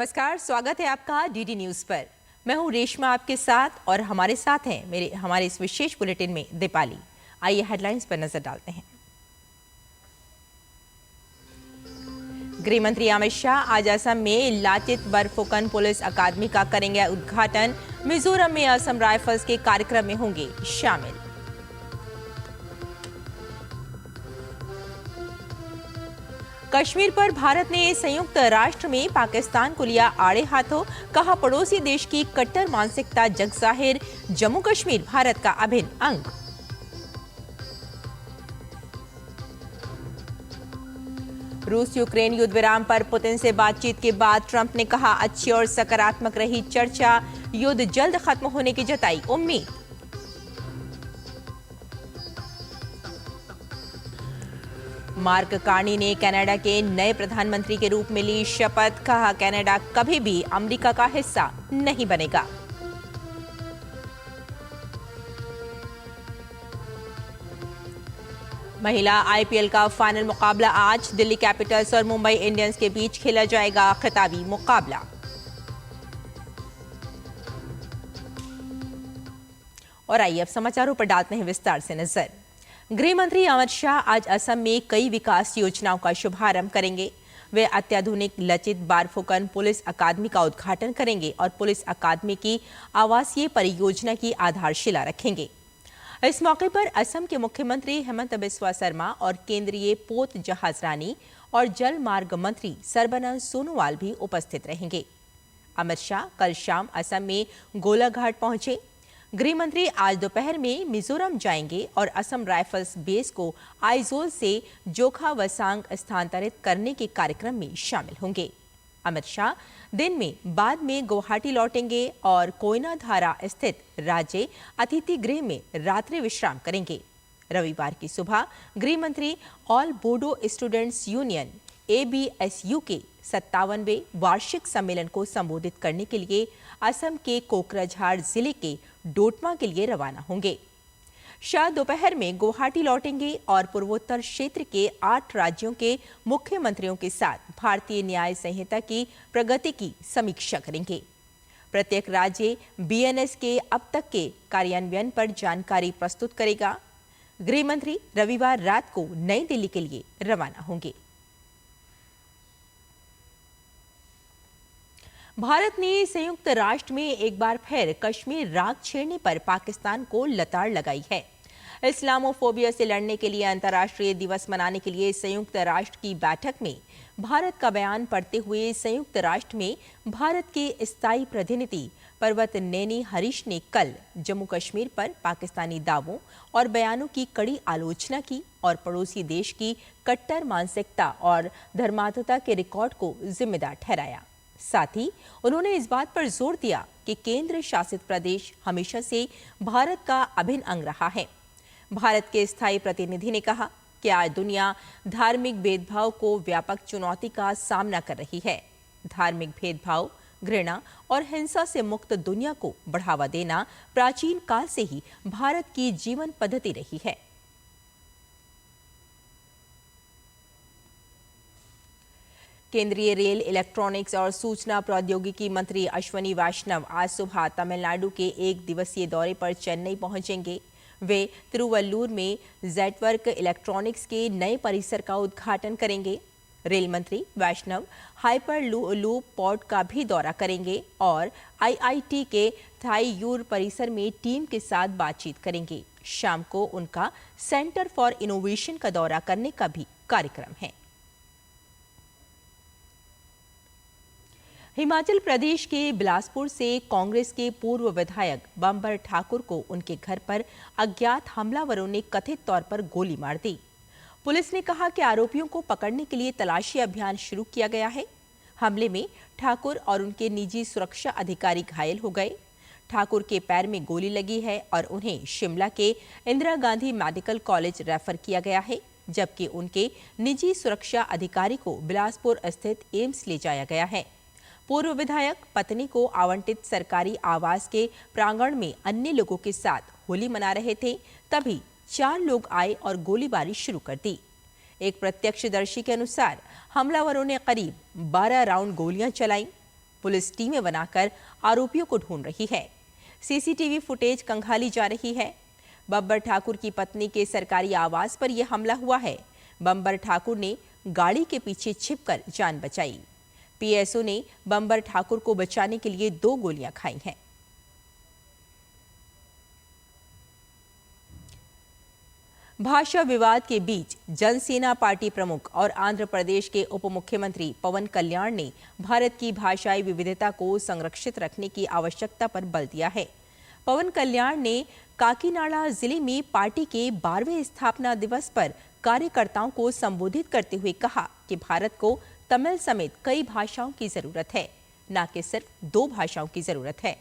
नमस्कार, स्वागत है आपका डीडी न्यूज पर। मैं हूं रेशमा आपके साथ और हमारे साथ हैं हमारे इस विशेष बुलेटिन में दीपाली। आइए हेडलाइंस पर नजर डालते हैं। गृह मंत्री अमित शाह आज असम में लाचित बरफुकन पुलिस अकादमी का करेंगे उद्घाटन। मिजोरम में असम राइफल्स के कार्यक्रम में होंगे शामिल। कश्मीर पर भारत ने संयुक्त राष्ट्र में पाकिस्तान को लिया आड़े हाथों, कहा पड़ोसी देश की कट्टर मानसिकता जग जाहिर। जम्मू कश्मीर भारत का अभिन्न अंग। रूस यूक्रेन युद्ध विराम पर पुतिन से बातचीत के बाद ट्रंप ने कहा अच्छी और सकारात्मक रही चर्चा, युद्ध जल्द खत्म होने की जताई उम्मीद। मार्क कार्नी ने कनाडा के नए प्रधानमंत्री के रूप में ली शपथ, कहा कनाडा कभी भी अमेरिका का हिस्सा नहीं बनेगा। महिला आईपीएल का फाइनल मुकाबला आज दिल्ली कैपिटल्स और मुंबई इंडियंस के बीच खेला जाएगा खिताबी मुकाबला। और आइए अब समाचारों पर डालते हैं विस्तार से नजर। गृह मंत्री अमित शाह आज असम में कई विकास योजनाओं का शुभारंभ करेंगे। वे अत्याधुनिक लचित बारफुकन पुलिस अकादमी का उद्घाटन करेंगे और पुलिस अकादमी की आवासीय परियोजना की आधारशिला रखेंगे। इस मौके पर असम के मुख्यमंत्री हेमंत बिस्वा शर्मा और केंद्रीय पोत जहाजरानी और जल मार्ग मंत्री सर्बानंद सोनोवाल भी उपस्थित रहेंगे। अमित शाह कल शाम असम में गोलाघाट पहुंचे। गृह मंत्री आज दोपहर में मिजोरम जाएंगे और असम राइफल्स बेस को आइजोल से जोखा वसांग स्थानांतरित करने के कार्यक्रम में शामिल होंगे। अमित शाह दिन में बाद में गुवाहाटी लौटेंगे और कोयनाधारा स्थित राज्य अतिथि गृह में रात्रि विश्राम करेंगे। रविवार की सुबह गृह मंत्री all Bodo students union ABSU के 57वें वार्षिक सम्मेलन को संबोधित करने के लिए असम के कोकराझार जिले के डोटमा के लिए रवाना होंगे। शाह दोपहर में गुवाहाटी लौटेंगे और पूर्वोत्तर क्षेत्र के 8 राज्यों के मुख्यमंत्रियों के साथ भारतीय न्याय संहिता की प्रगति की समीक्षा करेंगे। प्रत्येक राज्य BNS के अब तक के कार्यान्वयन पर जानकारी प्रस्तुत करेगा। गृह मंत्री रविवार रात को नई दिल्ली के लिए रवाना होंगे। भारत ने संयुक्त राष्ट्र में एक बार फिर कश्मीर राग छेड़ने पर पाकिस्तान को लताड़ लगाई है। इस्लामोफोबिया से लड़ने के लिए अंतर्राष्ट्रीय दिवस मनाने के लिए संयुक्त राष्ट्र की बैठक में भारत का बयान पढ़ते हुए संयुक्त राष्ट्र में भारत के स्थायी प्रतिनिधि पर्वत नेनी हरीश ने कल जम्मू कश्मीर पर पाकिस्तानी दावों और बयानों की कड़ी आलोचना की और पड़ोसी देश की कट्टर मानसिकता और धर्मांधता के रिकॉर्ड को जिम्मेदार ठहराया। साथ ही उन्होंने इस बात पर जोर दिया कि केंद्र शासित प्रदेश हमेशा से भारत का अभिन्न अंग रहा है। भारत के स्थायी प्रतिनिधि ने कहा कि आज दुनिया धार्मिक भेदभाव को व्यापक चुनौती का सामना कर रही है। धार्मिक भेदभाव, घृणा और हिंसा से मुक्त दुनिया को बढ़ावा देना प्राचीन काल से ही भारत की जीवन पद्धति रही है। केंद्रीय रेल, इलेक्ट्रॉनिक्स और सूचना प्रौद्योगिकी मंत्री अश्विनी वैष्णव आज सुबह तमिलनाडु के एक दिवसीय दौरे पर चेन्नई पहुंचेंगे। वे तिरुवल्लुर में जेटवर्क इलेक्ट्रॉनिक्स के नए परिसर का उद्घाटन करेंगे। रेल मंत्री वैष्णव हाइपर लूप पॉड का भी दौरा करेंगे और IIT के थाईयूर परिसर में टीम के साथ बातचीत करेंगे। शाम को उनका सेंटर फॉर इनोवेशन का दौरा करने का भी कार्यक्रम है। हिमाचल प्रदेश के बिलासपुर से कांग्रेस के पूर्व विधायक बंबर ठाकुर को उनके घर पर अज्ञात हमलावरों ने कथित तौर पर गोली मार दी। पुलिस ने कहा कि आरोपियों को पकड़ने के लिए तलाशी अभियान शुरू किया गया है। हमले में ठाकुर और उनके निजी सुरक्षा अधिकारी घायल हो गए। ठाकुर के पैर में गोली लगी है और उन्हें शिमला के Indira Gandhi medical college refer किया गया है, जबकि उनके निजी सुरक्षा अधिकारी को बिलासपुर स्थित एम्स ले जाया गया है। पूर्व विधायक पत्नी को आवंटित सरकारी आवास के प्रांगण में अन्य लोगों के साथ होली मना रहे थे, तभी 4 लोग आए और गोलीबारी शुरू कर दी। एक प्रत्यक्षदर्शी के अनुसार हमलावरों ने करीब 12 राउंड गोलियां चलाईं। पुलिस टीमें बनाकर आरोपियों को ढूंढ रही है। सीसीटीवी फुटेज खंगाली जा रही है। बब्बर ठाकुर की पत्नी के सरकारी आवास पर यह हमला हुआ है। बब्बर ठाकुर ने गाड़ी के पीछे छिपकर जान बचाई। पीएसओ ने बब्बर ठाकुर को बचाने के लिए 2 गोलियां खाई हैं। भाषा विवाद के बीच जनसेना पार्टी प्रमुख और आंध्र प्रदेश के उप मुख्यमंत्री पवन कल्याण ने भारत की भाषाई विविधता को संरक्षित रखने की आवश्यकता पर बल दिया है। पवन कल्याण ने काकीनाडा जिले में पार्टी के 12वें स्थापना दिवस पर कार्यकर्ताओं को संबोधित करते हुए कहा कि भारत को तमिल समेत कई भाषाओं की जरूरत है, न कि सिर्फ 2 भाषाओं की जरूरत है।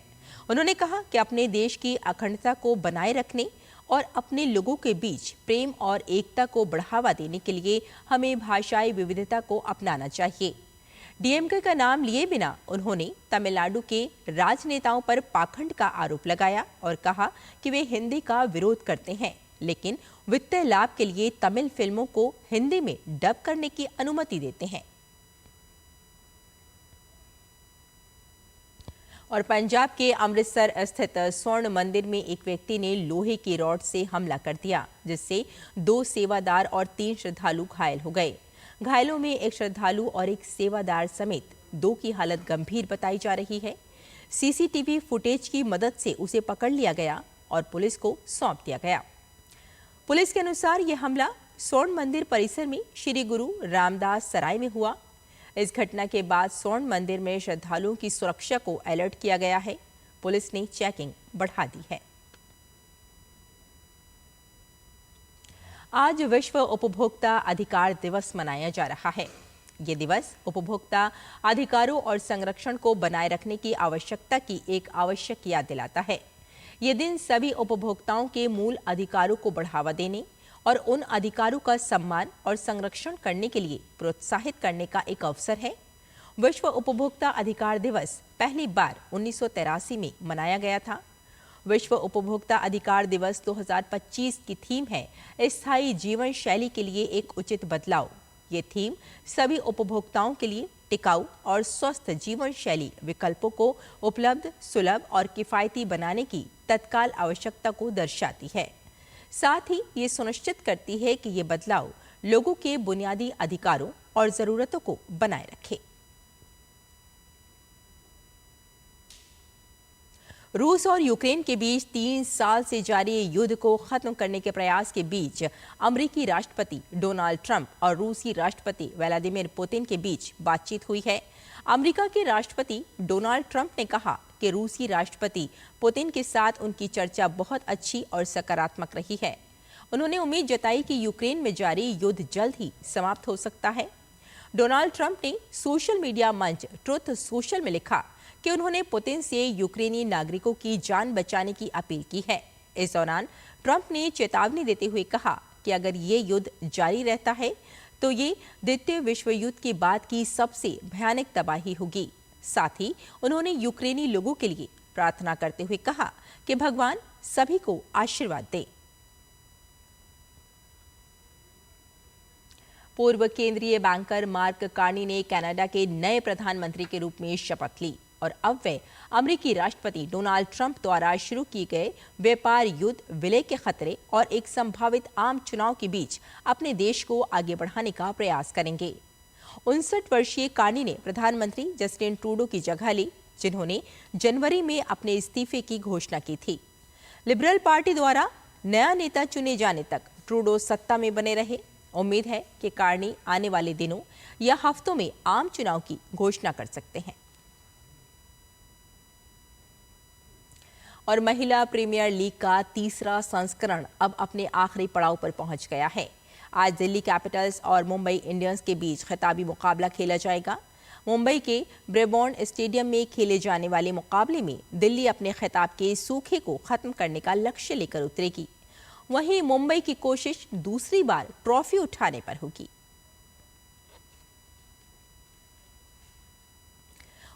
उन्होंने कहा कि अपने देश की अखंडता को बनाए रखने और अपने लोगों के बीच प्रेम और एकता को बढ़ावा देने के लिए हमें भाषाई विविधता को अपनाना चाहिए। डीएमके का नाम लिए बिना उन्होंने तमिलनाडु के राजनेताओं पर पाखंड का आरोप लगाया और कहा कि वे हिंदी का विरोध करते हैं, लेकिन वित्तीय लाभ के लिए तमिल फिल्मों को हिंदी में डब करने की अनुमति देते हैं। और पंजाब के अमृतसर स्थित स्वर्ण मंदिर में एक व्यक्ति ने लोहे की रॉड से हमला कर दिया, जिससे 2 सेवादार और 3 श्रद्धालु घायल हो गए। घायलों में एक श्रद्धालु और एक सेवादार समेत 2 की हालत गंभीर बताई जा रही है। सीसीटीवी फुटेज की मदद से उसे पकड़ लिया गया और पुलिस को सौंप दिया गया। पुलिस के अनुसार यह हमला स्वर्ण मंदिर परिसर में श्री गुरु रामदास सराय में हुआ। इस घटना के बाद स्वर्ण मंदिर में श्रद्धालुओं की सुरक्षा को अलर्ट किया गया है। पुलिस ने चेकिंग बढ़ा दी है। आज विश्व उपभोक्ता अधिकार दिवस मनाया जा रहा है। ये दिवस उपभोक्ता अधिकारों और संरक्षण को बनाए रखने की आवश्यकता की एक आवश्यक याद दिलाता है। ये दिन सभी उपभोक्ताओं के मूल अधिकारों को बढ़ावा देने और उन अधिकारों का सम्मान और संरक्षण करने के लिए प्रोत्साहित करने का एक अवसर है। विश्व उपभोक्ता अधिकार दिवस पहली बार 1983 में मनाया गया था। विश्व उपभोक्ता अधिकार दिवस 2025 की थीम है स्थायी जीवन शैली के लिए एक उचित बदलाव। ये थीम सभी उपभोक्ताओं के लिए टिकाऊ और स्वस्थ जीवन शैली विकल्पों को उपलब्ध, सुलभ और किफायती बनाने की तत्काल आवश्यकता को दर्शाती है। साथ ही ये सुनिश्चित करती है कि ये बदलाव लोगों के बुनियादी अधिकारों और जरूरतों को बनाए रखे। रूस और यूक्रेन के बीच 3 साल से जारी युद्ध को खत्म करने के प्रयास के बीच अमेरिकी राष्ट्रपति डोनाल्ड ट्रंप और रूसी राष्ट्रपति व्लादिमीर पुतिन के बीच बातचीत हुई है। अमेरिका के राष्ट्रपति डोनाल्ड ट्रंप ने कहा कि रूसी राष्ट्रपति पुतिन के साथ उनकी चर्चा बहुत अच्छी और सकारात्मक रही है। उन्होंने उम्मीद जताई कि यूक्रेन में जारी युद्ध जल्द ही समाप्त हो सकता है। डोनाल्ड ट्रंप ने सोशल मीडिया मंच ट्रुथ सोशल में लिखा कि उन्होंने पुतिन से यूक्रेनी नागरिकों की जान बचाने की अपील की है। इस दौरान ट्रंप ने चेतावनी देते हुए कहा कि अगर ये युद्ध जारी रहता है तो ये द्वितीय विश्व युद्ध के बाद की सबसे भयानक तबाही होगी। साथ ही उन्होंने यूक्रेनी लोगों के लिए प्रार्थना करते हुए कहा कि भगवान सभी को आशीर्वाद दे। पूर्व केंद्रीय बैंकर मार्क कार्नी ने कनाडा के नए प्रधानमंत्री के रूप में शपथ ली और अब वे अमेरिकी राष्ट्रपति डोनाल्ड ट्रंप द्वारा शुरू किए गए व्यापार युद्ध, विलय के खतरे और एक संभावित आम चुनाव के बीच अपने देश को आगे बढ़ाने का प्रयास करेंगे। 59 वर्षीय कार्नी ने प्रधानमंत्री जस्टिन ट्रूडो की जगह ली, जिन्होंने जनवरी में अपने इस्तीफे की घोषणा की थी। लिबरल पार्टी द्वारा नया नेता चुने जाने तक ट्रूडो सत्ता में बने रहे। उम्मीद है कि कार्नी आने वाले दिनों या हफ्तों में आम चुनाव की घोषणा कर सकते हैं। और महिला प्रीमियर लीग का तीसरा संस्करण अब अपने आखिरी पड़ाव पर पहुंच गया है। आज दिल्ली कैपिटल्स और मुंबई इंडियंस के बीच खिताबी मुकाबला खेला जाएगा। मुंबई के ब्रेबॉर्न स्टेडियम में खेले जाने वाले मुकाबले में दिल्ली अपने खिताब के सूखे को खत्म करने का लक्ष्य लेकर उतरेगी। वहीं मुंबई की कोशिश दूसरी बार ट्रॉफी उठाने पर होगी।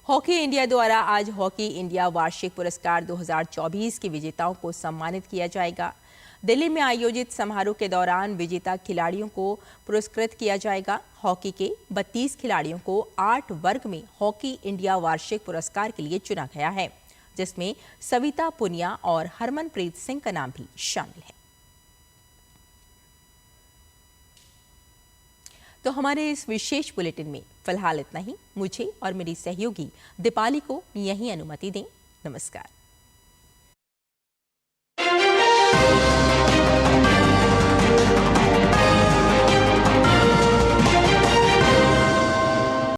हॉकी इंडिया द्वारा आज हॉकी इंडिया वार्षिक पुरस्कार 2024 के विजेताओं को सम्मानित किया जाएगा। दिल्ली में आयोजित समारोह के दौरान विजेता खिलाड़ियों को पुरस्कृत किया जाएगा। हॉकी के 32 खिलाड़ियों को 8 वर्ग में हॉकी इंडिया वार्षिक पुरस्कार के लिए चुना गया है, जिसमें सविता पुनिया और हरमनप्रीत सिंह का नाम भी शामिल है। तो हमारे इस विशेष बुलेटिन में फिलहाल इतना ही। मुझे और मेरी सहयोगी दीपाली को यहीं अनुमति दें। नमस्कार।